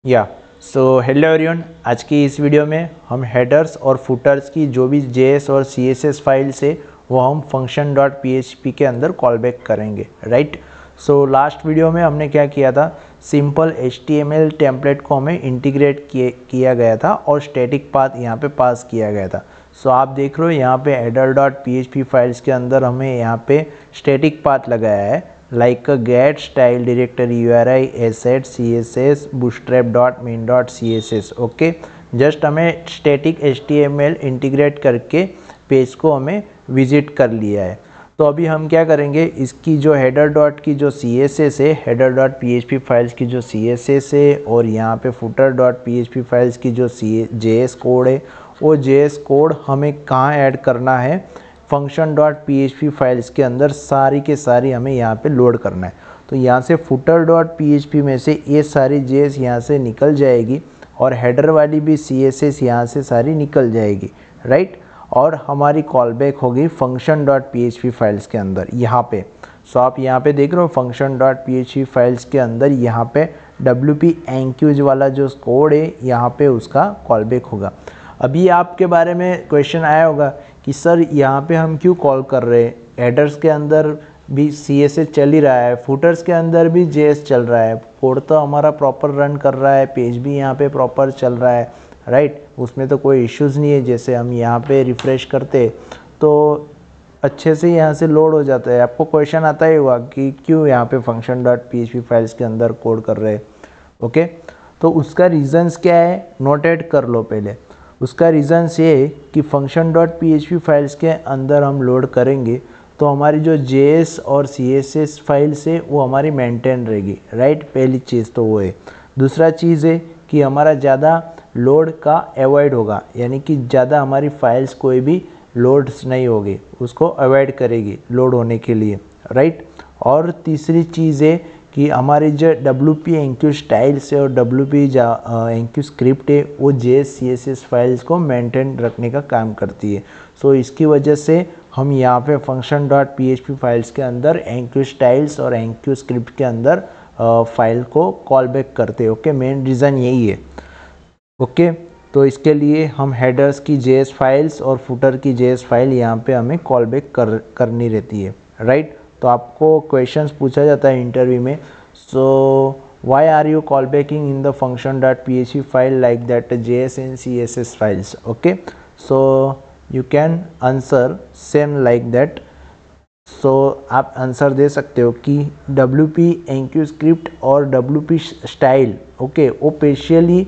या hello everyone, आज की इस वीडियो में हम हेडर्स और फुटर्स की जो भी जेएस और सीएसएस फाइल्स है वो हम फंक्शन डॉट पीएचपी के अंदर कॉल बैक करेंगे। राइट। लास्ट वीडियो में हमने क्या किया था, सिंपल एचटीएमएल टेम्पलेट को हमें इंटीग्रेट किया गया था और स्टैटिक पाथ यहाँ पे पास किया गया था। आप देख रहे हो यहाँ पे हेडर डॉट पीएचपी फाइल्स के अंदर हमें यहाँ पे स्टैटिक पाथ लगाया है, like a get style directory URI asset css bootstrap.main.css। Okay, just हमें स्टैटिक HTML इंटीग्रेट करके पेज को हमें विजिट कर लिया है। तो अभी हम क्या करेंगे, इसकी जो हेडर डॉट की जो CSS है, हेडर डॉट PHP फाइल्स की जो CSS है, और यहाँ पे फुटर डॉट PHP फाइल्स की जो JS कोड है, वो JS कोड हमें कहाँ ऐड करना है, फंक्शन डॉट PHP फाइल्स के अंदर सारी के सारी हमें यहाँ पे लोड करना है। तो यहाँ से फुटर डॉट PHP में से ये सारी JS यहाँ से निकल जाएगी और हेडर वाली भी CSS यहाँ से सारी निकल जाएगी। राइट। और हमारी कॉल बैक होगी फंक्शन डॉट PHP फाइल्स के अंदर यहाँ पे। आप यहाँ पे देख रहे हो फंक्शन डॉट PHP फाइल्स के अंदर यहाँ पे WP enqueues वाला जो कोड है यहाँ पे उसका कॉल बैक होगा। अभी आपके बारे में क्वेश्चन आया होगा कि सर यहाँ पे हम क्यों कॉल कर रहे हैं, हेडर्स के अंदर भी CSS चल ही रहा है, फुटर्स के अंदर भी JS चल रहा है, कोड तो हमारा प्रॉपर रन कर रहा है, पेज भी यहाँ पे प्रॉपर चल रहा है। राइट, उसमें तो कोई इश्यूज़ नहीं है। जैसे हम यहाँ पे रिफ़्रेश करते तो अच्छे से यहाँ से लोड हो जाता है। आपको क्वेश्चन आता ही होगा कि क्यों यहाँ पे फंक्शन डॉट PHP फाइल्स के अंदर कोड कर रहे हैं। ओके, तो उसका रीज़न्स क्या है, नोट ऐड कर लो पहले। उसका रीज़न्स ये है कि फंक्शन डॉट PHP फाइल्स के अंदर हम लोड करेंगे तो हमारी जो JS और CSS फाइल्स है वो हमारी मेंटेन रहेगी। राइट, पहली चीज़ तो वो है। दूसरा चीज़ है कि हमारा ज़्यादा लोड का अवॉइड होगा, यानी कि ज़्यादा हमारी फाइल्स कोई भी लोड्स नहीं होगी, उसको अवॉइड करेगी लोड होने के लिए। राइट। और तीसरी चीज़ है कि हमारी जो WP enqueue स्टाइल्स है और WP enqueue स्क्रिप्ट है वो JS CSS फाइल्स को मेंटेन रखने का काम करती है। इसकी वजह से हम यहाँ पे फंक्शन डॉट PHP फाइल्स के अंदर enqueue स्टाइल्स और enqueue स्क्रिप्ट के अंदर फाइल को कॉल बैक करते हैं। ओके, मेन रीज़न यही है। ओके, तो इसके लिए हम हेडर्स की JS फाइल्स और फुटर की JS फाइल यहाँ पे हमें कॉल बैक करनी रहती है। राइट। तो आपको क्वेश्चंस पूछा जाता है इंटरव्यू में, why are you call backing in the function dot PHP file like that JS and CSS files. Okay, you can answer same like that. आप आंसर दे सकते हो कि WP enqueue स्क्रिप्ट और WP स्टाइल ओके वो specially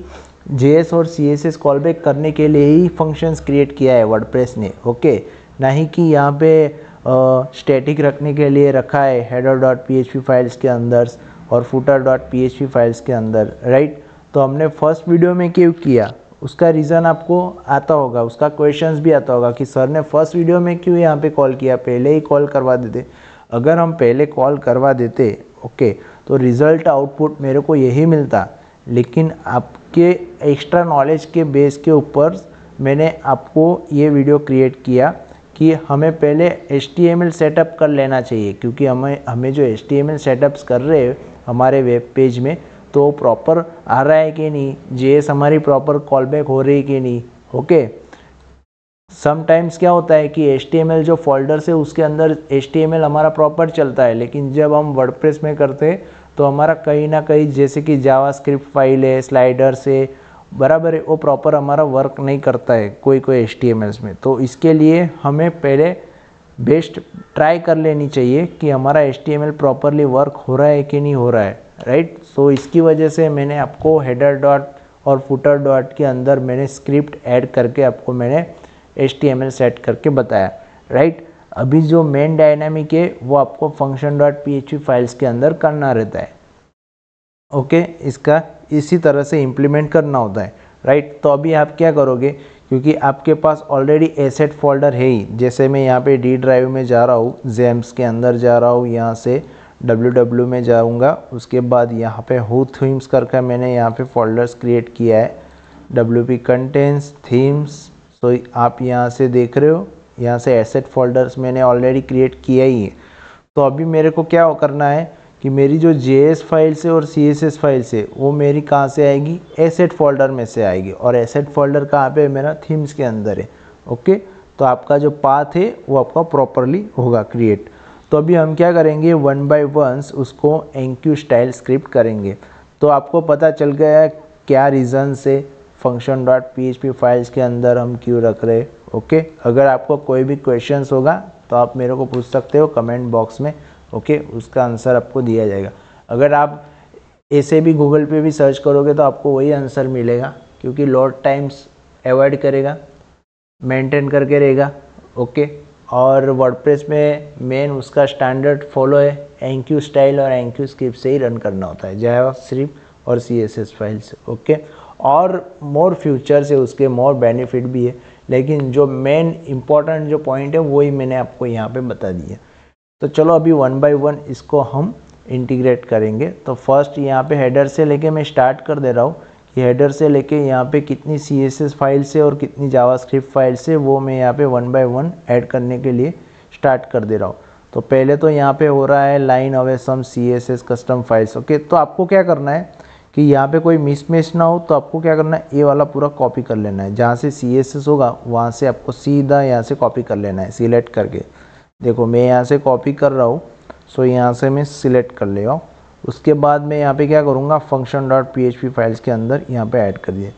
JS और CSS call back करने के लिए ही फंक्शंस क्रिएट किया है वर्डप्रेस ने। ओके, नहीं कि यहाँ पे स्टैटिक रखने के लिए रखा है हेडर डॉट PHP फाइल्स के अंदर और फुटर डॉट PHP फाइल्स के अंदर। राइट। तो हमने फर्स्ट वीडियो में क्यों किया, उसका रीज़न आपको आता होगा, उसका क्वेश्चंस भी आता होगा कि सर ने फर्स्ट वीडियो में क्यों यहाँ पे कॉल किया, पहले ही कॉल करवा देते। अगर हम पहले कॉल करवा देते ओके तो रिज़ल्ट आउटपुट मेरे को यही मिलता, लेकिन आपके एक्स्ट्रा नॉलेज के बेस के ऊपर मैंने आपको ये वीडियो क्रिएट किया कि हमें पहले HTML सेटअप कर लेना चाहिए, क्योंकि हमें जो HTML सेटअप्स कर रहे हैं हमारे वेब पेज में तो प्रॉपर आ रहा है कि नहीं, JS हमारी प्रॉपर कॉल बैक हो रही है कि नहीं। ओके, समटाइम्स क्या होता है कि HTML जो फोल्डर है उसके अंदर HTML हमारा प्रॉपर चलता है, लेकिन जब हम वर्डप्रेस में करते हैं तो हमारा कहीं ना कहीं जैसे कि जावास्क्रिप्ट फाइल है, स्लाइडर से बराबर है, वो प्रॉपर हमारा वर्क नहीं करता है कोई HTMLs में। तो इसके लिए हमें पहले बेस्ट ट्राई कर लेनी चाहिए कि हमारा HTML प्रॉपरली वर्क हो रहा है कि नहीं हो रहा है। राइट। इसकी वजह से मैंने आपको हेडर डॉट और फुटर डॉट के अंदर मैंने स्क्रिप्ट ऐड करके आपको मैंने HTML सेट करके बताया। राइट। अभी जो मेन डायनामिक है वो आपको फंक्शन डॉट PHP फाइल्स के अंदर करना रहता है। ओके, इसका इसी तरह से इम्प्लीमेंट करना होता है। राइट। तो अभी आप क्या करोगे, क्योंकि आपके पास ऑलरेडी एसेट फोल्डर है ही, जैसे मैं यहाँ पे D ड्राइव में जा रहा हूँ, जेम्स के अंदर जा रहा हूँ, यहाँ से www में जाऊँगा, उसके बाद यहाँ पे हु थीम्स करके मैंने यहाँ पे फोल्डर्स क्रिएट किया है, WP कंटेंट्स थीम्स। तो आप यहाँ से देख रहे हो, यहाँ से एसेट फोल्डर्स मैंने ऑलरेडी क्रिएट किया ही है। तो अभी मेरे को क्या करना है कि मेरी जो JS फाइल्स है और CSS फाइल्स है वो मेरी कहाँ से आएगी, एसेट फोल्डर में से आएगी, और एसेट फोल्डर कहाँ पे है, मेरा थीम्स के अंदर है। ओके, तो आपका जो पाथ है वो आपका प्रॉपरली होगा क्रिएट। तो अभी हम क्या करेंगे, 1 बाय 1 उसको enqueue स्टाइल स्क्रिप्ट करेंगे। तो आपको पता चल गया है क्या रीज़न से function.php फाइल्स के अंदर हम क्यों रख रहे हैं। ओके, अगर आपको कोई भी क्वेश्चंस होगा तो आप मेरे को पूछ सकते हो कमेंट बॉक्स में। ओके, उसका आंसर आपको दिया जाएगा। अगर आप ऐसे भी गूगल पे भी सर्च करोगे तो आपको वही आंसर मिलेगा, क्योंकि लोड टाइम्स अवॉइड करेगा, मेंटेन करके रहेगा। ओके, और वर्डप्रेस में मेन उसका स्टैंडर्ड फॉलो है, enqueue स्टाइल और enqueue स्क्रिप्ट से ही रन करना होता है, जावास्क्रिप्ट और CSS फाइल्स। ओके, और मोर फ्यूचर्स है उसके, मोर बेनिफिट भी है, लेकिन जो मेन इंपॉर्टेंट जो पॉइंट है वही मैंने आपको यहाँ पे बता दिया। तो चलो अभी 1 बाय 1 इसको हम इंटीग्रेट करेंगे। तो फर्स्ट यहाँ पे हेडर से लेके मैं स्टार्ट कर दे रहा हूँ कि हेडर से लेके यहाँ पे कितनी CSS फाइल्स है और कितनी जावास्क्रिप्ट फाइल्स है वो मैं यहाँ पे 1 बाय 1 ऐड करने के लिए स्टार्ट कर दे रहा हूँ। तो पहले तो यहाँ पे हो रहा है line away some CSS custom files. Okay, तो आपको क्या करना है कि यहाँ पे कोई मिसमैच ना हो, तो आपको क्या करना है, ये वाला पूरा कॉपी कर लेना है। जहाँ से CSS होगा वहाँ से आपको सीधा यहाँ से कॉपी कर लेना है, सिलेक्ट करके। देखो मैं यहाँ से कॉपी कर रहा हूँ, सो यहाँ से मैं सिलेक्ट कर ले रहा हूँ। उसके बाद मैं यहाँ पे क्या करूँगा, function.php फाइल्स के अंदर यहाँ पे ऐड कर दिए।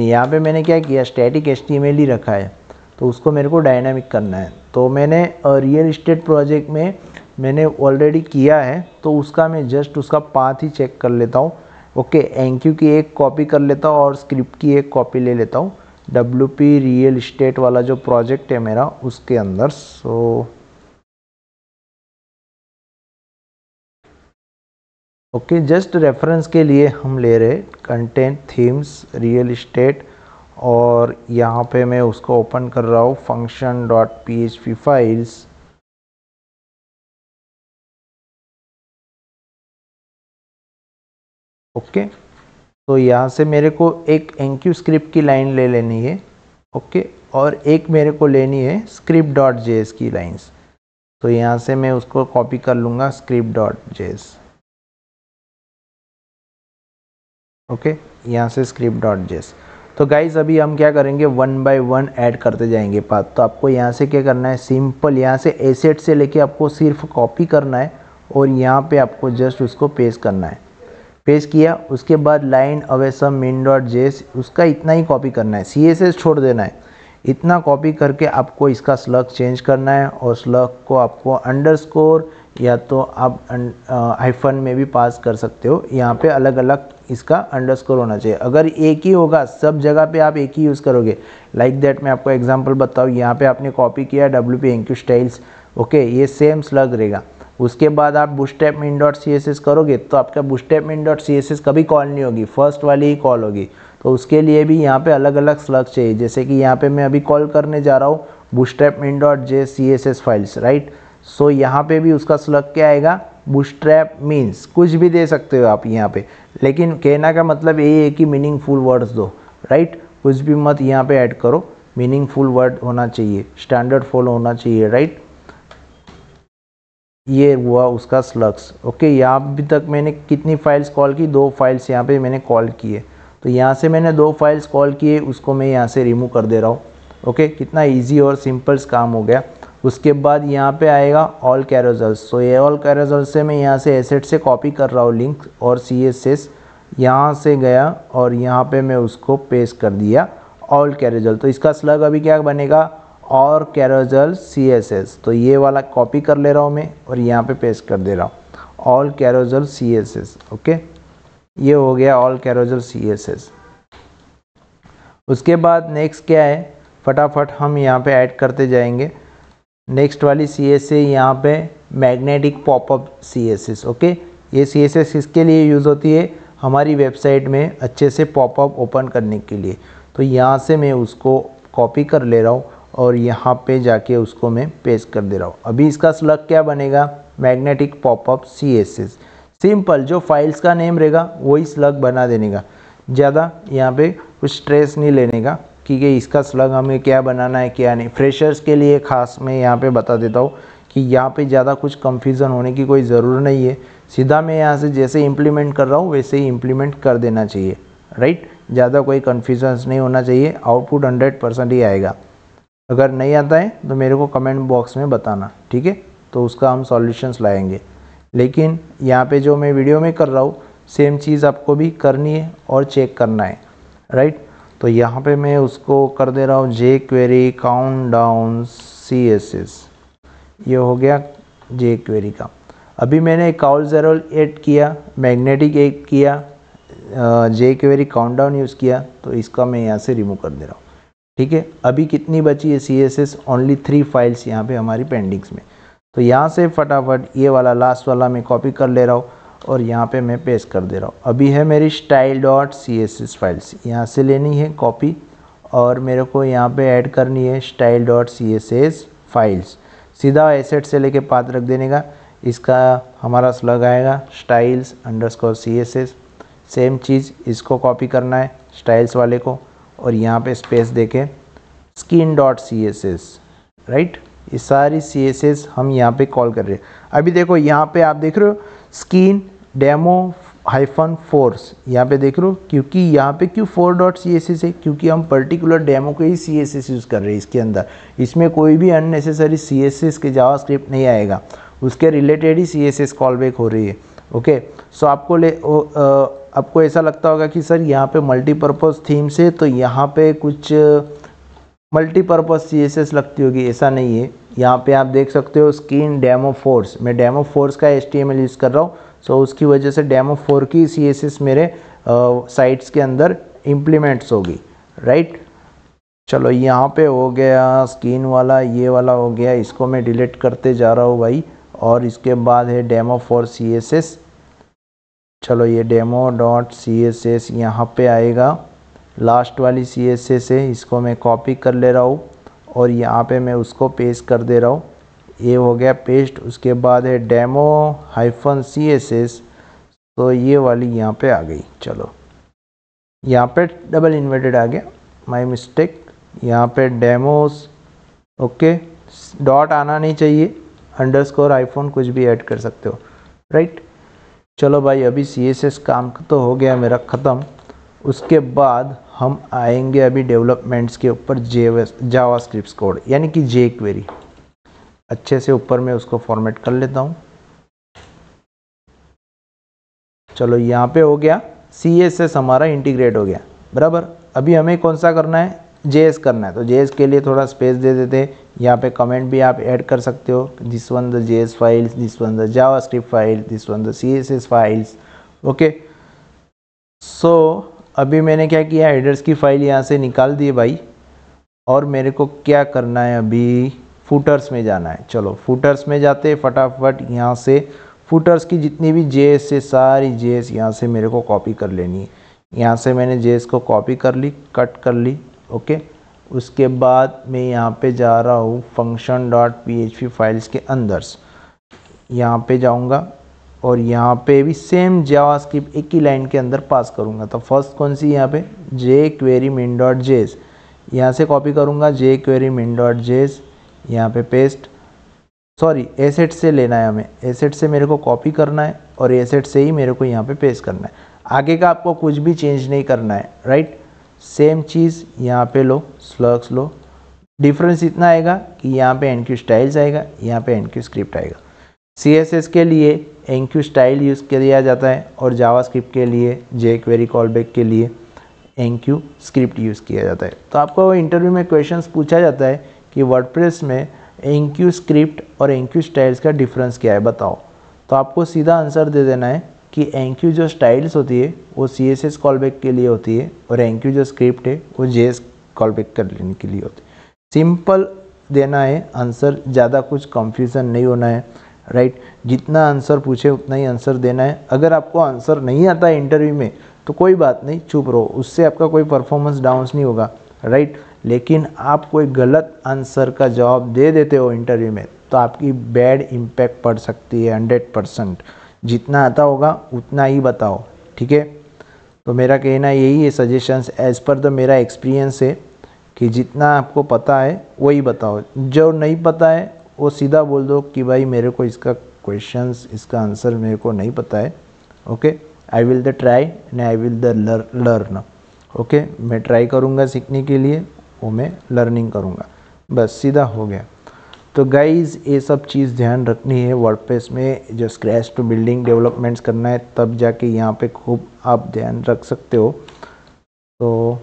यहाँ पे मैंने क्या किया, स्टैटिक HTML ही रखा है, तो उसको मेरे को डायनामिक करना है। तो मैंने रियल इस्टेट प्रोजेक्ट में मैंने ऑलरेडी किया है, तो उसका मैं जस्ट उसका पाथ ही चेक कर लेता हूँ। ओके, enqueue की एक कॉपी कर लेता हूँ और स्क्रिप्ट की एक कॉपी ले लेता हूँ, WP रियल इस्टेट वाला जो प्रोजेक्ट है मेरा उसके अंदर। सो ओके, जस्ट रेफरेंस के लिए हम ले रहे कंटेंट थीम्स रियल इस्टेट, और यहाँ पे मैं उसको ओपन कर रहा हूँ function.php फाइल्स। ओके, तो यहाँ से मेरे को एक enqueue स्क्रिप्ट की लाइन ले लेनी है। ओके, और एक मेरे को लेनी है script.js की लाइंस। तो यहाँ से मैं उसको कॉपी कर लूँगा script.js। ओके, यहाँ से script.js। तो गाइज अभी हम क्या करेंगे, 1 बाय 1 ऐड करते जाएंगे पाथ। तो आपको यहाँ से क्या करना है, सिंपल यहाँ से एसेट से लेके आपको सिर्फ कॉपी करना है और यहाँ पे आपको जस्ट उसको पेस्ट करना है। पेस्ट किया, उसके बाद लाइन अवे सम min.js उसका इतना ही कॉपी करना है, CSS छोड़ देना है। इतना कॉपी करके आपको इसका स्लग चेंज करना है, और स्लग को आपको अंडरस्कोर या तो आप हाइफन में भी पास कर सकते हो। यहाँ पे अलग अलग इसका अंडरस्कोर होना चाहिए। अगर एक ही होगा सब जगह पे आप एक ही यूज़ करोगे, लाइक दैट मैं आपको एग्जांपल बताऊँ। यहाँ पे आपने कॉपी किया WP enqueue स्टाइल्स। ओके, ये सेम स्लग रहेगा। उसके बाद आप bootstrap min.css करोगे तो आपका bootstrap min.css कभी कॉल नहीं होगी, फर्स्ट वाली ही कॉल होगी। तो उसके लिए भी यहाँ पे अलग अलग स्लग चाहिए। जैसे कि यहाँ पे मैं अभी कॉल करने जा रहा हूँ bootstrap min.js CSS files, right. So यहाँ पे भी उसका स्लग क्या आएगा, bootstrap मीन्स कुछ भी दे सकते हो आप यहाँ पे, लेकिन कहना का मतलब यही है कि मीनिंगफुल वर्ड्स दो, राइट। कुछ भी मत यहाँ पे ऐड करो, मीनिंगफुल वर्ड होना चाहिए, स्टैंडर्ड फॉलो होना चाहिए, राइट। ये हुआ उसका स्लग्स। ओके, यहाँ अभी तक मैंने कितनी फाइल्स कॉल की, 2 फाइल्स यहाँ पे मैंने कॉल किए। तो यहाँ से मैंने 2 फाइल्स कॉल किए, उसको मैं यहाँ से रिमूव कर दे रहा हूँ। ओके, कितना इजी और सिंपल काम हो गया। उसके बाद यहाँ पे आएगा ऑल कैरोजल्स। तो ये ऑल कैरोजल्स से मैं यहाँ से एसेट से कॉपी कर रहा हूँ लिंक, और CSS यहाँ से गया और यहाँ पे मैं उसको पेस्ट कर दिया ऑल कैरोजल। तो इसका स्लग अभी क्या बनेगा, और कैरोजल CSS। तो ये वाला कॉपी कर ले रहा हूँ मैं और यहाँ पे पेस्ट कर दे रहा हूँ ऑल कैरोजल CSS। ओके, ये हो गया ऑल कैरोजल CSS। उसके बाद नेक्स्ट क्या है, फटाफट हम यहाँ पे ऐड करते जाएंगे। नेक्स्ट वाली CSS यहाँ पे मैग्नेटिक पॉपअप CSS। ओके, ये CSS किसके लिए यूज़ होती है, हमारी वेबसाइट में अच्छे से पॉपअप ओपन करने के लिए। तो यहाँ से मैं उसको कॉपी कर ले रहा हूँ और यहाँ पे जाके उसको मैं पेस्ट कर दे रहा हूँ। अभी इसका स्लग क्या बनेगा, मैग्नेटिक पॉपअप CSS। सिंपल, जो फाइल्स का नेम रहेगा वही स्लग बना देने का, ज़्यादा यहाँ पे कुछ स्ट्रेस नहीं लेने का कि इसका स्लग हमें क्या बनाना है क्या नहीं। फ्रेशर्स के लिए खास मैं यहाँ पे बता देता हूँ कि यहाँ पे ज़्यादा कुछ कंफ्यूजन होने की कोई ज़रूरत नहीं है, सीधा मैं यहाँ से जैसे इम्प्लीमेंट कर रहा हूँ वैसे ही इम्प्लीमेंट कर देना चाहिए, राइट। ज़्यादा कोई कन्फ्यूजन्स नहीं होना चाहिए, आउटपुट 100% ही आएगा। अगर नहीं आता है तो मेरे को कमेंट बॉक्स में बताना, ठीक है, तो उसका हम सॉल्यूशंस लाएंगे। लेकिन यहाँ पे जो मैं वीडियो में कर रहा हूँ सेम चीज़ आपको भी करनी है और चेक करना है, राइट। तो यहाँ पे मैं उसको कर दे रहा हूँ jQuery काउंट डाउन CSS, ये हो गया jQuery का। अभी मैंने काउल0 ऐड किया, मैग्नेटिक ऐड किया, jQuery काउंट डाउन यूज़ किया, तो इसका मैं यहाँ से रिमूव कर दे रहा हूँ, ठीक है। अभी कितनी बची है CSS, ओनली 3 फाइल्स यहाँ पे हमारी पेंडिंग्स में। तो यहाँ से फटाफट ये वाला लास्ट वाला मैं कॉपी कर ले रहा हूँ और यहाँ पे मैं पेस्ट कर दे रहा हूँ। अभी है मेरी style.css फाइल्स, यहाँ से लेनी है कॉपी और मेरे को यहाँ पे ऐड करनी है style.css फाइल्स। सीधा एसेट से लेके पाथ रख देने का, इसका हमारा स्लग आएगा styles_css। सेम चीज़ इसको कॉपी करना है स्टाइल्स वाले को और यहाँ पे स्पेस देके skin.css, राइट। ये सारी CSS हम यहाँ पे कॉल कर रहे हैं। अभी देखो यहाँ पे आप देख रहे हो स्किन डेमो -4, यहाँ पे देख रहे हो, क्योंकि यहाँ पे क्यों 4.css है, क्योंकि हम पर्टिकुलर डेमो के ही CSS यूज़ कर रहे हैं इसके अंदर। इसमें कोई भी अननेसेसरी CSS के जावास्क्रिप्ट नहीं आएगा, उसके रिलेटेड ही CSS कॉल बैक हो रही है, ओके। सो आपको ऐसा लगता होगा कि सर यहाँ पे मल्टीपर्पज़ थीम्स है तो यहाँ पे कुछ मल्टीपर्पज़ CSS लगती होगी, ऐसा नहीं है। यहाँ पे आप देख सकते हो स्किन डेमो 4, मैं डेमो 4 का HTML यूज़ कर रहा हूँ, सो उसकी वजह से डेमो 4 की CSS मेरे साइट्स के अंदर इम्प्लीमेंट्स होगी, राइट। चलो यहाँ पे हो गया स्किन वाला, ये वाला हो गया, इसको मैं डिलीट करते जा रहा हूँ भाई। और इसके बाद है डेमो 4 CSS। चलो ये demo.css यहाँ पे आएगा, लास्ट वाली CSS है, इसको मैं कॉपी कर ले रहा हूँ और यहाँ पे मैं उसको पेस्ट कर दे रहा हूँ। ये हो गया पेस्ट। उसके बाद है demo-css, तो ये वाली यहाँ पे आ गई। चलो यहाँ पे डबल इन्वर्टेड आ गया, माय मिस्टेक। यहाँ पे डेमोस, ओके, डॉट आना नहीं चाहिए, _iphone कुछ भी ऐड कर सकते हो, राइट। चलो भाई अभी CSS काम तो हो गया मेरा ख़त्म। उसके बाद हम आएंगे अभी डेवलपमेंट्स के ऊपर जावास्क्रिप्ट कोड, यानी कि jQuery। अच्छे से ऊपर में उसको फॉर्मेट कर लेता हूँ। चलो यहाँ पे हो गया, CSS हमारा इंटीग्रेट हो गया, बराबर। अभी हमें कौन सा करना है, JS करना है। तो JS के लिए थोड़ा स्पेस दे देते हैं, यहाँ पे कमेंट भी आप ऐड कर सकते हो, this one the JS files, this one the JavaScript file, this one the CSS files, okay. So अभी मैंने क्या किया, हेडर्स की फाइल यहाँ से निकाल दी भाई, और मेरे को क्या करना है, अभी फुटर्स में जाना है। चलो फुटर्स में जाते फटाफट। यहाँ से फुटर्स की जितनी भी JS है, सारी JS यहाँ से मेरे को कॉपी कर लेनी है। यहाँ से मैंने JS को कॉपी कर ली, कट कर ली, ओके। उसके बाद मैं यहाँ पे जा रहा हूँ function.php फाइल्स के अंदर, यहाँ पे जाऊँगा और यहाँ पे भी सेम जावास्क्रिप्ट एक ही लाइन के अंदर पास करूँगा। तो फर्स्ट कौन सी, यहाँ पे jQuery min.js, यहाँ से कॉपी करूँगा jQuery min.js, यहाँ पे पेस्ट, सॉरी एसेट से लेना है हमें, एसेट से मेरे को कॉपी करना है और एसेट से ही मेरे को यहाँ पे पेस्ट करना है। आगे का आपको कुछ भी चेंज नहीं करना है, राइट। सेम चीज़ यहाँ पे लो, स्लग्स लो, डिफरेंस इतना आएगा कि यहाँ पे enqueue स्टाइल्स आएगा, यहाँ पे enqueue स्क्रिप्ट आएगा। CSS के लिए enqueue स्टाइल यूज़ किया जाता है और जावास्क्रिप्ट के लिए, jQuery कॉलबैक के लिए enqueue स्क्रिप्ट यूज़ किया जाता है। तो आपको इंटरव्यू में क्वेश्चंस पूछा जाता है कि वर्डप्रेस में enqueue स्क्रिप्ट और enqueue स्टाइल्स का डिफरेंस क्या है, बताओ। तो आपको सीधा आंसर दे देना है कि enqueue जो स्टाइल्स होती है वो CSS कॉलबैक के लिए होती है और enqueue जो स्क्रिप्ट है वो JS कॉलबैक करने के लिए होती है। सिंपल देना है आंसर, ज़्यादा कुछ कंफ्यूजन नहीं होना है, राइट। जितना आंसर पूछे उतना ही आंसर देना है। अगर आपको आंसर नहीं आता है इंटरव्यू में तो कोई बात नहीं, चुप रहो, उससे आपका कोई परफॉर्मेंस डाउन नहीं होगा, राइट। लेकिन आप कोई गलत आंसर का जवाब दे देते हो इंटरव्यू में तो आपकी बैड इम्पैक्ट पड़ सकती है 100%। जितना आता होगा उतना ही बताओ, ठीक है। तो मेरा कहना यही है, सजेशंस एज़ पर द मेरा एक्सपीरियंस है कि जितना आपको पता है वही बताओ, जो नहीं पता है वो सीधा बोल दो कि भाई मेरे को इसका क्वेश्चंस, इसका आंसर मेरे को नहीं पता है। Okay, I will the try and I will the learn. Okay, मैं ट्राई करूँगा सीखने के लिए, वो मैं लर्निंग करूँगा, बस सीधा हो गया। तो गाइज़ ये सब चीज़ ध्यान रखनी है वर्डप्रेस में, जो स्क्रैच टू बिल्डिंग डेवलपमेंट्स करना है तब जाके यहाँ पे खूब आप ध्यान रख सकते हो। तो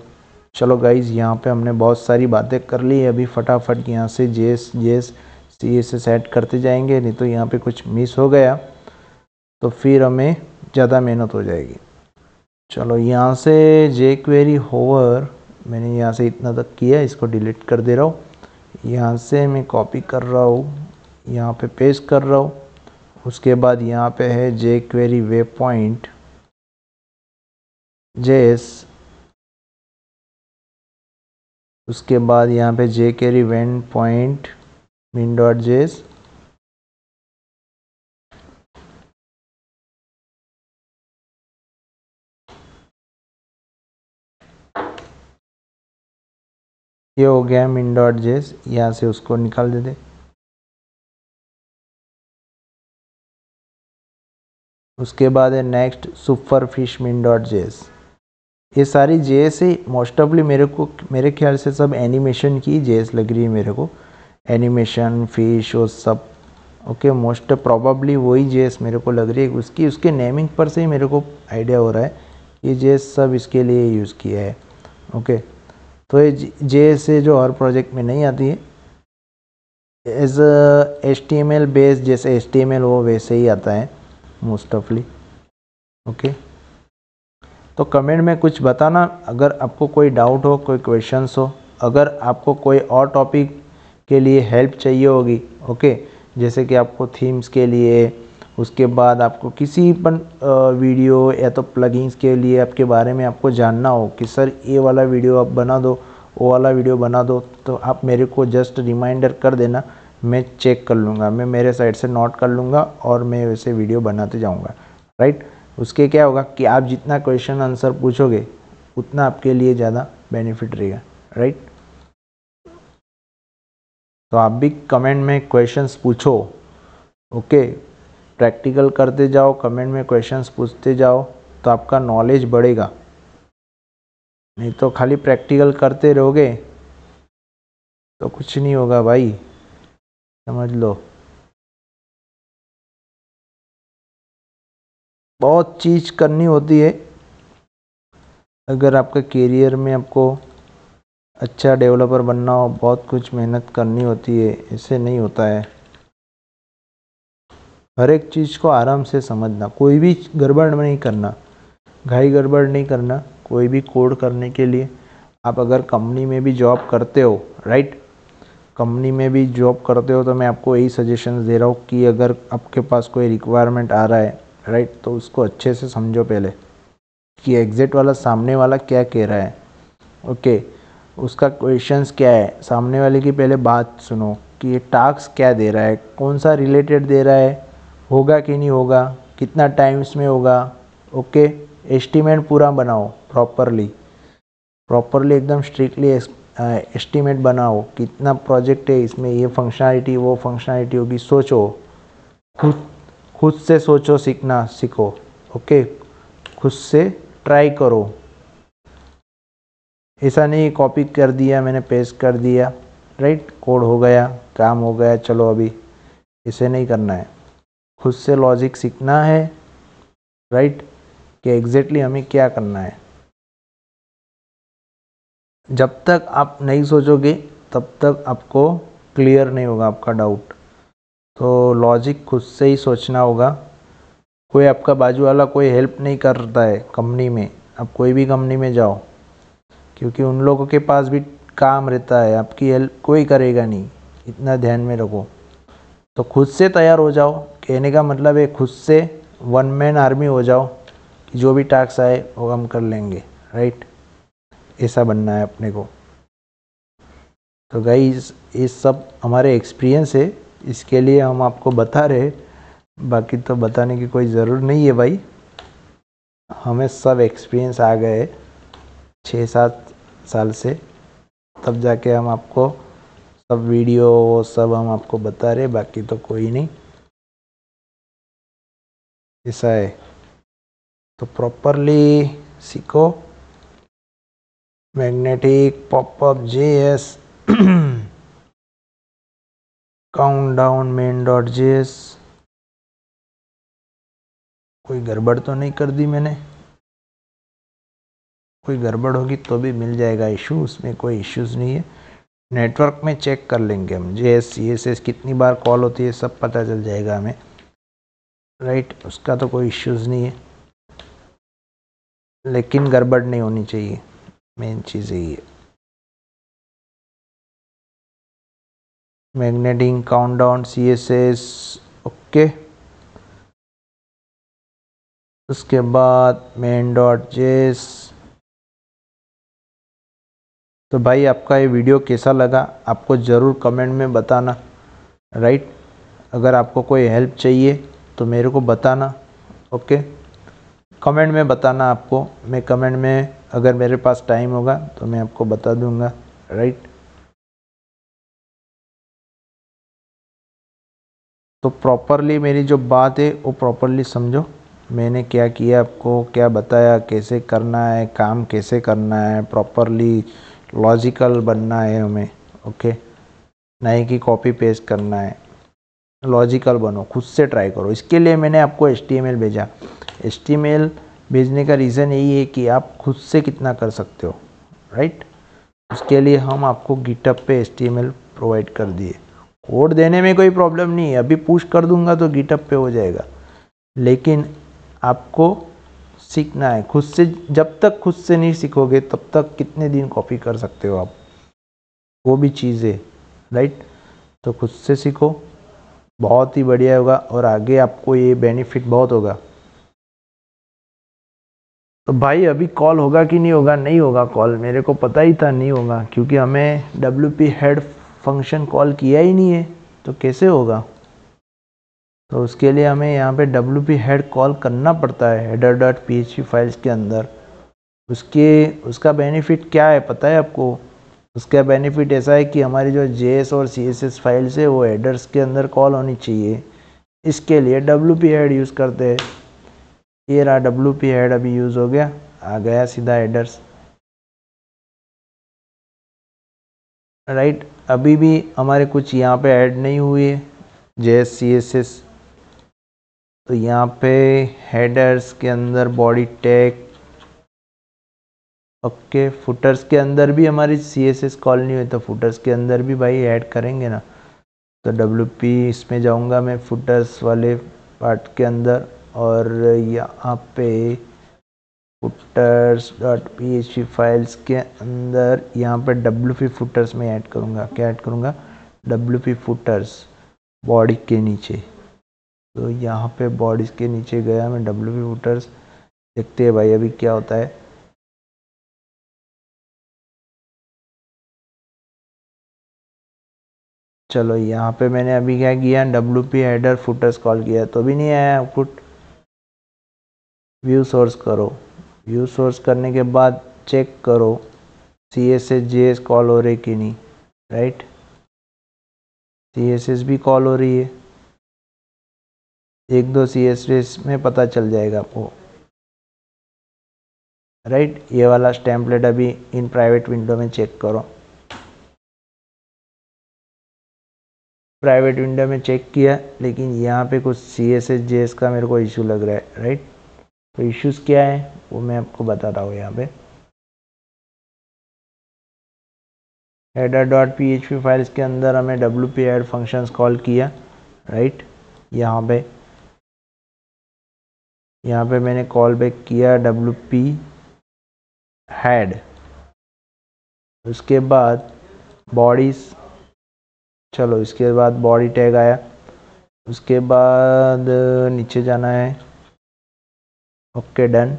चलो गाइज़, यहाँ पे हमने बहुत सारी बातें कर ली है। अभी फटाफट यहाँ से जेएस CSS ऐड करते जाएंगे, नहीं तो यहाँ पे कुछ मिस हो गया तो फिर हमें ज़्यादा मेहनत हो जाएगी। चलो यहाँ से jQuery होवर मैंने यहाँ से इतना तक किया, इसको डिलीट कर दे रहा हूँ। यहाँ से मैं कॉपी कर रहा हूँ, यहाँ पे पेस्ट कर रहा हूँ। उसके बाद यहाँ पे है jQuery वेब पॉइंट JS, उसके बाद यहाँ पे jQuery वेन पॉइंट min.js, ये हो गया min.js। यहाँ से उसको निकाल देते। उसके बाद है नेक्स्ट superfish min.js। ये सारी जेएस ही मोस्ट ऑफली मेरे ख्याल से सब एनिमेशन की जेएस लग रही है मेरे को, एनिमेशन फिश और सब। ओके, मोस्ट प्रोबेबली वही जेएस मेरे को लग रही है, उसके नेमिंग पर से ही मेरे को आइडिया हो रहा है ये जेएस सब इसके लिए यूज़ किया है। ओके, तो ये जेएस है जो हर प्रोजेक्ट में नहीं आती है, एज HTML बेस्ड, जैसे HTML वो वैसे ही आता है मोस्ट ऑफली। ओके, तो कमेंट में कुछ बताना अगर आपको कोई डाउट हो, कोई क्वेश्चंस हो, अगर आपको कोई और टॉपिक के लिए हेल्प चाहिए होगी। ओके, जैसे कि आपको थीम्स के लिए, उसके बाद आपको किसी पण वीडियो या तो प्लगइन्स के लिए आपके बारे में आपको जानना हो कि सर ये वाला वीडियो आप बना दो, वो वाला वीडियो बना दो, तो आप मेरे को जस्ट रिमाइंडर कर देना, मैं चेक कर लूँगा, मैं मेरे साइड से नोट कर लूँगा और मैं वैसे वीडियो बनाते जाऊँगा। राइट, उसके क्या होगा कि आप जितना क्वेश्चन आंसर पूछोगे उतना आपके लिए ज़्यादा बेनिफिट रहेगा। राइट, तो आप भी कमेंट में क्वेश्चंस पूछो। ओके, प्रैक्टिकल करते जाओ, कमेंट में क्वेश्चंस पूछते जाओ, तो आपका नॉलेज बढ़ेगा। नहीं तो खाली प्रैक्टिकल करते रहोगे तो कुछ नहीं होगा भाई, समझ लो। बहुत चीज़ करनी होती है अगर आपके करियर में आपको अच्छा डेवलपर बनना हो, बहुत कुछ मेहनत करनी होती है, ऐसे नहीं होता है। हर एक चीज़ को आराम से समझना, कोई भी गड़बड़ नहीं करना, घाई गड़बड़ नहीं करना कोई भी कोड करने के लिए। आप अगर कंपनी में भी जॉब करते हो, राइट, कंपनी में भी जॉब करते हो, तो मैं आपको यही सजेशंस दे रहा हूँ कि अगर आपके पास कोई रिक्वायरमेंट आ रहा है, राइट, तो उसको अच्छे से समझो पहले कि एग्जैक्ट वाला सामने वाला क्या कह रहा है। ओके, उसका क्वेश्चंस क्या है, सामने वाले की पहले बात सुनो कि ये टास्क क्या दे रहा है, कौन सा रिलेटेड दे रहा है, होगा कि नहीं होगा, कितना टाइम्स में होगा। ओके, एस्टीमेट पूरा बनाओ प्रॉपरली एकदम स्ट्रिक्टली एस्टीमेट बनाओ, कितना प्रोजेक्ट है, इसमें ये फंक्शनैलिटी वो फंक्शनैलिटी होगी, सोचो, खुद से सोचो, सीखना सीखो। ओके, खुद से ट्राई करो, ऐसा नहीं कॉपी कर दिया मैंने पेस्ट कर दिया, राइट, कोड हो गया, काम हो गया, चलो अभी, इसे नहीं करना है। खुद से लॉजिक सीखना है, राइट, कि एग्जैक्टली हमें क्या करना है। जब तक आप नहीं सोचोगे तब तक आपको क्लियर नहीं होगा आपका डाउट। तो लॉजिक खुद से ही सोचना होगा। कोई आपका बाजू वाला कोई हेल्प नहीं करता है कंपनी में, आप कोई भी कंपनी में जाओ, क्योंकि उन लोगों के पास भी काम रहता है, आपकी हेल्प कोई करेगा नहीं, इतना ध्यान में रखो। तो खुद से तैयार हो जाओ, कहने का मतलब है खुद से वन मैन आर्मी हो जाओ कि जो भी टास्क आए वो हम कर लेंगे, राइट, ऐसा बनना है अपने को। तो गाइस ये सब हमारे एक्सपीरियंस है, इसके लिए हम आपको बता रहे, बाकी तो बताने की कोई ज़रूरत नहीं है भाई, हमें सब एक्सपीरियंस आ गए 6-7 साल से, तब जाके हम आपको सब वीडियो वो सब हम आपको बता रहे, बाकी तो कोई नहीं। ऐसा है। तो प्रॉपरली सीखो magnetic popup JS countdown main dot JS। कोई गड़बड़ तो नहीं कर दी मैंने? कोई गड़बड़ होगी तो भी मिल जाएगा इशू, उसमें कोई इश्यूज नहीं है। नेटवर्क में चेक कर लेंगे हम, JS CSS कितनी बार कॉल होती है सब पता चल जाएगा हमें, राइट। उसका तो कोई इश्यूज नहीं है, लेकिन गड़बड़ नहीं होनी चाहिए, मेन चीज़ यही है। Magnetic countdown CSS okay. उसके बाद मेन डॉट JS। तो भाई आपका ये वीडियो कैसा लगा आपको ज़रूर कमेंट में बताना, राइट। अगर आपको कोई हेल्प चाहिए तो मेरे को बताना, ओके। कमेंट में बताना आपको, मैं कमेंट में अगर मेरे पास टाइम होगा तो मैं आपको बता दूंगा, राइट। तो प्रॉपरली मेरी जो बात है वो प्रॉपरली समझो, मैंने क्या किया, आपको क्या बताया, कैसे करना है काम, कैसे करना है, प्रॉपरली लॉजिकल बनना है हमें, ओके। नहीं कि कॉपी पेस्ट करना है, लॉजिकल बनो, खुद से ट्राई करो। इसके लिए मैंने आपको HTML भेजा। HTML भेजने का रीज़न यही है कि आप खुद से कितना कर सकते हो, राइट। उसके लिए हम आपको गिटहब पे HTML प्रोवाइड कर दिए। कोड देने में कोई प्रॉब्लम नहीं है, अभी पुश कर दूंगा तो गिटहब पे हो जाएगा, लेकिन आपको सीखना है खुद से। जब तक खुद से नहीं सीखोगे तब तक कितने दिन कॉपी कर सकते हो आप, वो भी चीज़ है, राइट। तो खुद से सीखो, बहुत ही बढ़िया होगा और आगे आपको ये बेनिफिट बहुत होगा। तो भाई अभी कॉल होगा कि नहीं होगा? नहीं होगा कॉल, मेरे को पता ही था नहीं होगा, क्योंकि हमें WP हेड फंक्शन कॉल किया ही नहीं है, तो कैसे होगा। तो उसके लिए हमें यहाँ पे WP हेड कॉल करना पड़ता है header.php फाइल्स के अंदर। उसका बेनिफिट क्या है पता है आपको? उसका बेनिफिट ऐसा है कि हमारी जो JS और CSS फाइल्स है वो हेडर्स के अंदर कॉल होनी चाहिए, इसके लिए WP हेड यूज़ करते हैं। ये रहा WP हेड, अभी यूज़ हो गया, आ गया सीधा हेडर्स, राइट। अभी भी हमारे कुछ यहाँ पे ऐड नहीं हुए JS CSS, तो यहाँ पे हेडर्स के अंदर बॉडी टैग, ओके। फुटर्स के अंदर भी हमारी CSS कॉल नहीं हुई, तो फुटर्स के अंदर भी भाई ऐड करेंगे ना। तो WP इसमें जाऊँगा मैं फुटर्स वाले पार्ट के अंदर, और यहाँ पे footers.php फाइल्स के अंदर यहाँ पे WP फुटर्स में ऐड करूँगा। क्या ऐड करूँगा? WP फुटर्स बॉडी के नीचे। तो यहाँ पे बॉडीज के नीचे गया मैं, WP फुटर्स, देखते हैं भाई अभी क्या होता है। चलो यहाँ पे मैंने अभी क्या किया, WP हेडर फुटर्स कॉल किया तो भी नहीं आया आउटपुट। व्यू सोर्स करो, व्यू सोर्स करने के बाद चेक करो CSS JS कॉल हो रही कि नहीं, राइट। CSS भी कॉल हो रही है, एक दो CSS में पता चल जाएगा आपको, राइट। ये वाला टेम्पलेट अभी इन प्राइवेट विंडो में चेक करो, प्राइवेट विंडो में चेक किया, लेकिन यहाँ पे कुछ CSS JS का मेरे को इशू लग रहा है, राइट। तो इश्यूज क्या है वो मैं आपको बता रहा हूँ। यहाँ पे header.php फाइल्स के अंदर हमें WP ऐड फंक्शंस कॉल किया, राइट। यहाँ पे मैंने कॉल बैक किया WP हेड, उसके बाद बॉडीज, चलो इसके बाद बॉडी टैग आया, उसके बाद नीचे जाना है, ओके डन।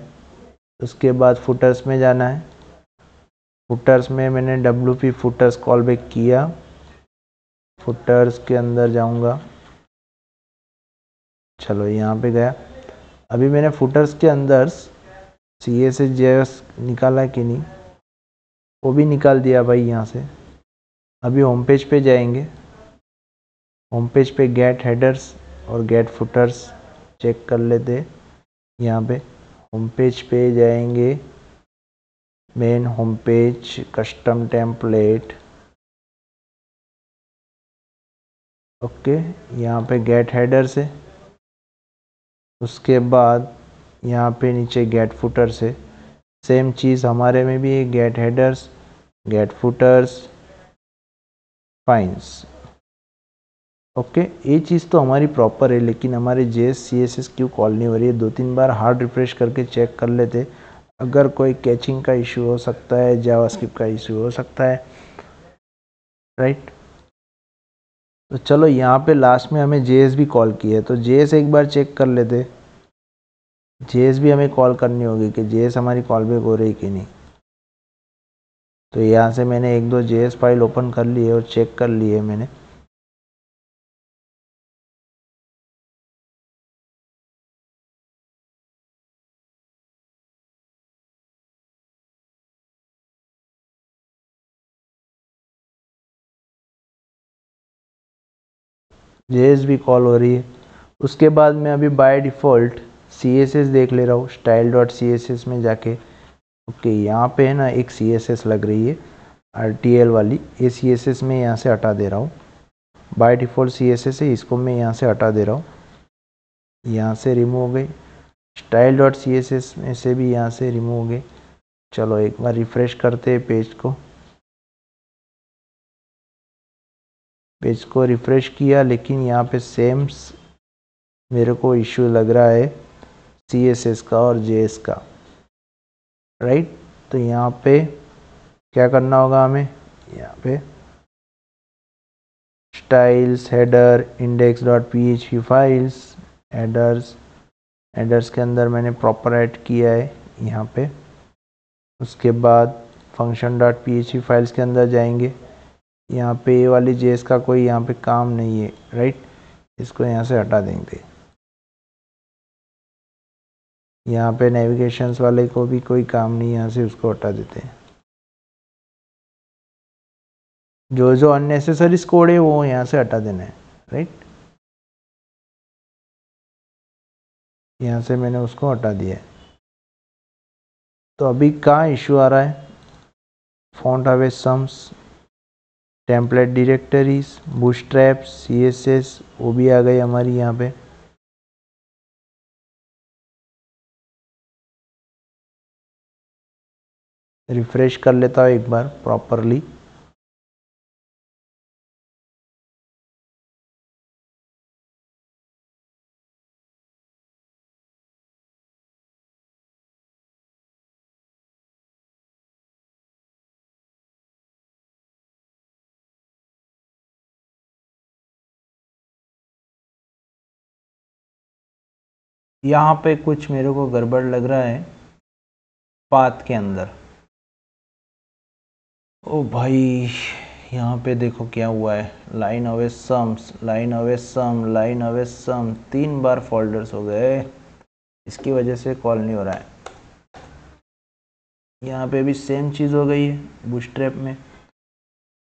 उसके बाद फुटर्स में जाना है, फुटर्स में मैंने WP फुटर्स कॉल बैक किया, फुटर्स के अंदर जाऊंगा, चलो यहाँ पे गया। अभी मैंने फुटर्स के अंदर CSS JS निकाला कि नहीं, वो भी निकाल दिया भाई यहाँ से। अभी होम पेज पे जाएंगे, होम पेज पे गेट हेडर्स और गेट फुटर्स चेक कर लेते। यहाँ पे होम पेज पे जाएंगे, main home page, custom template, okay. यहाँ पे गेट हेडर से, उसके बाद यहाँ पे नीचे गेट फुटर से, सेम चीज़ हमारे में भी है, गेट हेडर्स, गेट फुटर्स, फाइंस, ओके। ये चीज़ तो हमारी प्रॉपर है, लेकिन हमारे JS CSS क्यों कॉल नहीं हो रही है? 2-3 बार हार्ड रिफ्रेश करके चेक कर लेते, अगर कोई कैचिंग का इशू हो सकता है, जावास्क्रिप्ट का इशू हो सकता है, राइट। तो चलो यहाँ पे लास्ट में हमें JS भी कॉल किया है, तो JS एक बार चेक कर लेते। JS भी हमें कॉल करनी होगी कि JS हमारी कॉल बैक हो रही कि नहीं। तो यहाँ से मैंने 1-2 JS फाइल ओपन कर ली है और चेक कर ली है मैंने। JS भी कॉल हो रही है। उसके बाद मैं अभी बाय डिफ़ॉल्ट CSS देख ले रहा हूँ, style.css में जाके, ओके। यहाँ पे है ना एक CSS लग रही है RTL वाली, ये CSS में यहाँ से हटा दे रहा हूँ। बाय डिफ़ॉल्ट CSS है, इसको मैं यहाँ से हटा दे रहा हूँ, यहाँ से रिमूव हो गई। style.css में से भी यहाँ से रिमूव हो गई। चलो एक बार रिफ़्रेश करते हैं पेज को रिफ़्रेश किया, लेकिन यहाँ पे सेम मेरे को इश्यू लग रहा है CSS का और JS का, राइट। तो यहाँ पे क्या करना होगा हमें, यहाँ पे styles, header, index.php files, headers के अंदर मैंने प्रॉपर ऐड किया है यहाँ पे। उसके बाद function.php फाइल्स के अंदर जाएंगे, यहाँ पे ये वाली JS का कोई यहाँ पे काम नहीं है, राइट। इसको यहाँ से हटा देंगे। यहाँ पे नेविगेशंस वाले को भी कोई काम नहीं, यहाँ से उसको हटा देते हैं। जो जो अननेसेसरी कोड है वो यहाँ से हटा देना है, राइट। यहाँ से मैंने उसको हटा दिया है। तो अभी कहाँ इशू आ रहा है, font away sums, template directories, bootstrap, CSS, वो भी आ गई हमारी यहाँ पे। रिफ्रेश कर लेता हूँ एक बार प्रॉपरली। यहाँ पे कुछ मेरे को गड़बड़ लग रहा है पाथ के अंदर। ओ भाई, यहाँ पे देखो क्या हुआ है, line away sums, line away some, line away some, 3 बार फोल्डर्स हो गए, इसकी वजह से कॉल नहीं हो रहा है। यहाँ पे भी सेम चीज़ हो गई है बूटस्ट्रैप में,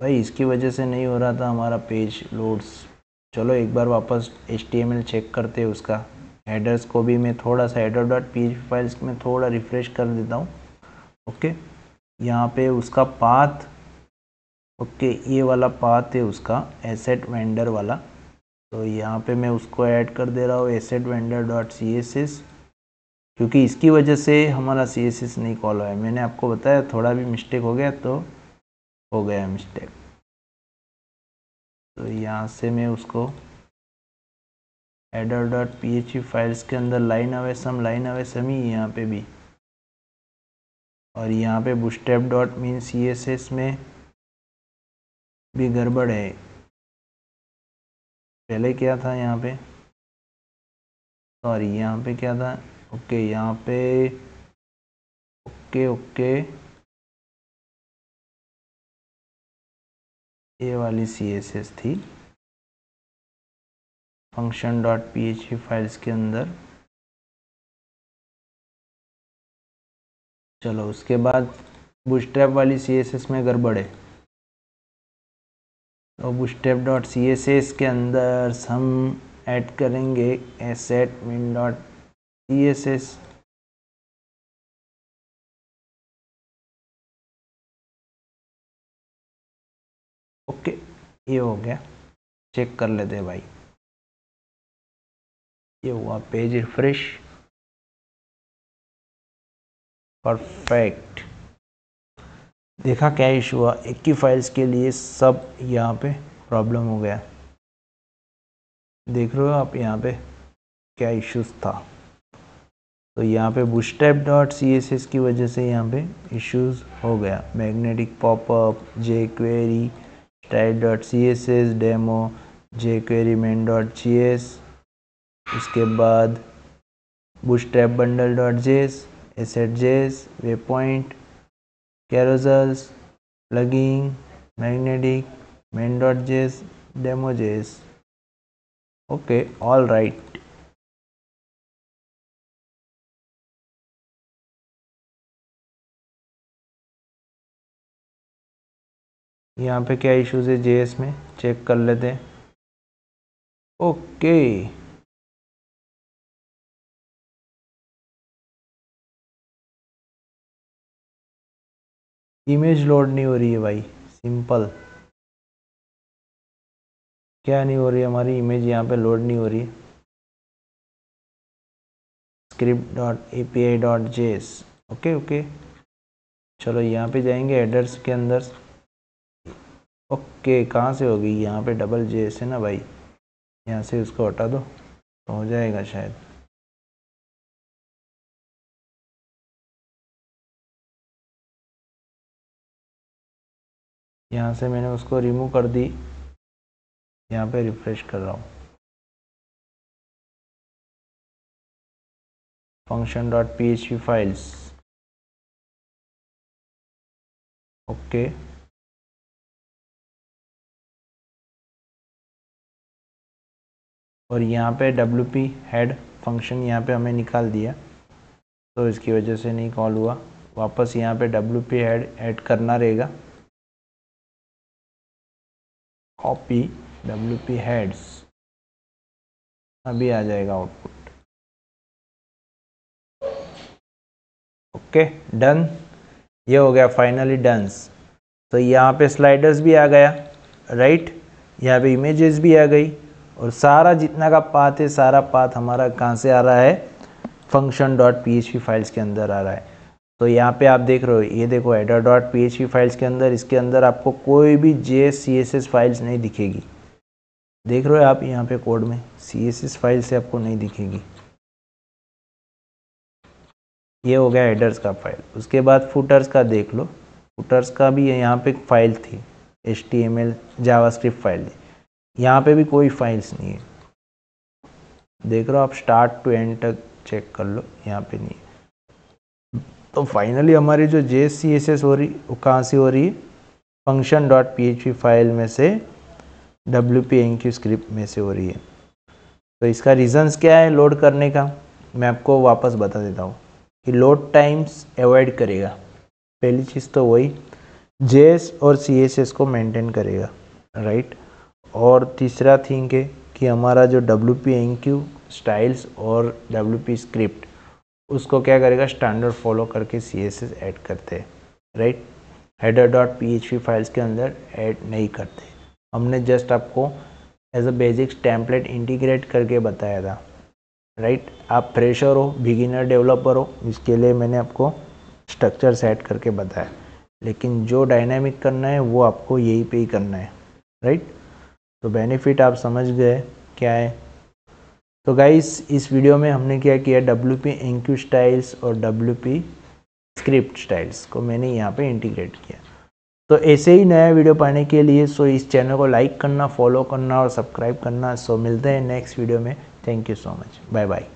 भाई इसकी वजह से नहीं हो रहा था हमारा पेज लोड्स। चलो एक बार वापस HTML चेक करते हैं उसका। हेडर्स को भी मैं थोड़ा सा header.php फाइल्स में थोड़ा रिफ्रेश कर देता हूँ, ओके। यहाँ पे उसका पाथ, ओके, ये वाला पाथ है उसका एसेट वेंडर वाला, तो यहाँ पे मैं उसको ऐड कर दे रहा हूँ एसेट वेंडर डॉट CSS, क्योंकि इसकी वजह से हमारा CSS नहीं कॉल हुआ है। मैंने आपको बताया थोड़ा भी मिस्टेक हो गया तो हो गया मिस्टेक। तो यहाँ से मैं उसको header.php फाइल्स के अंदर लाइन अवे सम ही यहाँ पे भी, और यहाँ पे bootstrap.min CSS में भी गड़बड़ है। पहले क्या था यहाँ पे, सॉरी यहाँ पे क्या था, ओके यहाँ पे, ओके ये वाली CSS थी function.php फाइल्स के अंदर। चलो उसके बाद बूटस्ट्रैप वाली CSS में गड़बड़ है, तो bootstrap.css के अंदर हम ऐड करेंगे asset min CSS, ओके ये हो गया। चेक कर लेते हैं भाई, ये हुआ पेज रिफ्रेश, परफेक्ट। देखा क्या इशू हुआ, एक ही फाइल्स के लिए सब यहाँ पे प्रॉब्लम हो गया। देख रहे हो आप यहाँ पे क्या इश्यूज था। तो यहाँ पे bootstrap.css की वजह से यहाँ पे इश्यूज हो गया। Magnetic popup, jQuery, style.css, demo, jQuery main.js, उसके बाद bootstrap bundle.js, asset.js, waypoint, carousels, plugin, magnetic, main.js, demo.js। Okay, all right. यहाँ पे क्या इश्यूज है जेएस में, चेक कर लेते हैं। ओके, इमेज लोड नहीं हो रही है भाई, सिंपल। क्या नहीं हो रही है, हमारी इमेज यहाँ पे लोड नहीं हो रही है। script.api.js, okay okay. चलो यहाँ पे जाएंगे हेडर्स के अंदर। ओके, कहाँ से होगी, यहाँ पे डबल जेएस है ना भाई, यहाँ से उसको हटा दो तो हो जाएगा शायद। यहाँ से मैंने उसको रिमूव कर दी, यहाँ पे रिफ्रेश कर रहा हूँ। function.php files, okay. और यहाँ पे wp हेड फंक्शन यहाँ पे हमें निकाल दिया, तो इसकी वजह से नहीं कॉल हुआ। वापस यहाँ पे wp हेड ऐड करना रहेगा। कॉपी wp हेड्स, अभी आ जाएगा आउटपुट। ओके डन, ये हो गया फाइनली डन। तो यहाँ पे स्लाइडर्स भी आ गया, राइट, यहाँ पे इमेजेस भी आ गई, और सारा जितना का पाथ है सारा पाथ हमारा कहाँ से आ रहा है, function.php फाइल्स के अंदर आ रहा है। तो यहाँ पे आप देख रहे हो, ये देखो header.php फाइल्स के अंदर, इसके अंदर आपको कोई भी JS CSS फाइल्स नहीं दिखेगी। देख रहे हो आप यहाँ पे कोड में CSS फाइल से आपको नहीं दिखेगी। ये हो गया हेडर्स का फाइल। उसके बाद फुटर्स का देख लो, फुटर्स का भी यहाँ पे फाइल थी, HTML जावास्क्रिप्ट फाइल थी। यहाँ पे भी कोई फाइल्स नहीं है, देख रहे हो आप, स्टार्ट टू एंड तक चेक कर लो, यहाँ पे नहीं है। तो फाइनली हमारी जो JS CSS हो रही वो कहाँ से हो रही है, function.php फाइल में से, wp-enqueue स्क्रिप्ट में से हो रही है। तो इसका रीजंस क्या है लोड करने का, मैं आपको वापस बता देता हूँ कि लोड टाइम्स अवॉइड करेगा। पहली चीज़ तो वही JS और CSS को मेंटेन करेगा, राइट। और तीसरा थिंग है कि हमारा जो wp-enqueue स्टाइल्स और wp स्क्रिप्ट, उसको क्या करेगा, स्टैंडर्ड फॉलो करके CSS ऐड करते हैं, राइट। header.php फाइल्स के अंदर ऐड नहीं करते। हमने जस्ट आपको as a basic template integrate करके बताया था, राइट। आप फ्रेशर हो, बिगिनर डेवलपर हो, इसके लिए मैंने आपको स्ट्रक्चर सेट करके बताया, लेकिन जो डायनामिक करना है वो आपको यहीं पे ही करना है, राइट। तो बेनिफिट आप समझ गए क्या है। तो गाइस इस वीडियो में हमने क्या किया, wp-enqueue स्टाइल्स और wp स्क्रिप्ट स्टाइल्स को मैंने यहाँ पे इंटीग्रेट किया। तो ऐसे ही नया वीडियो पाने के लिए इस चैनल को लाइक करना, फॉलो करना और सब्सक्राइब करना। मिलते हैं नेक्स्ट वीडियो में। Thank you so much, bye bye.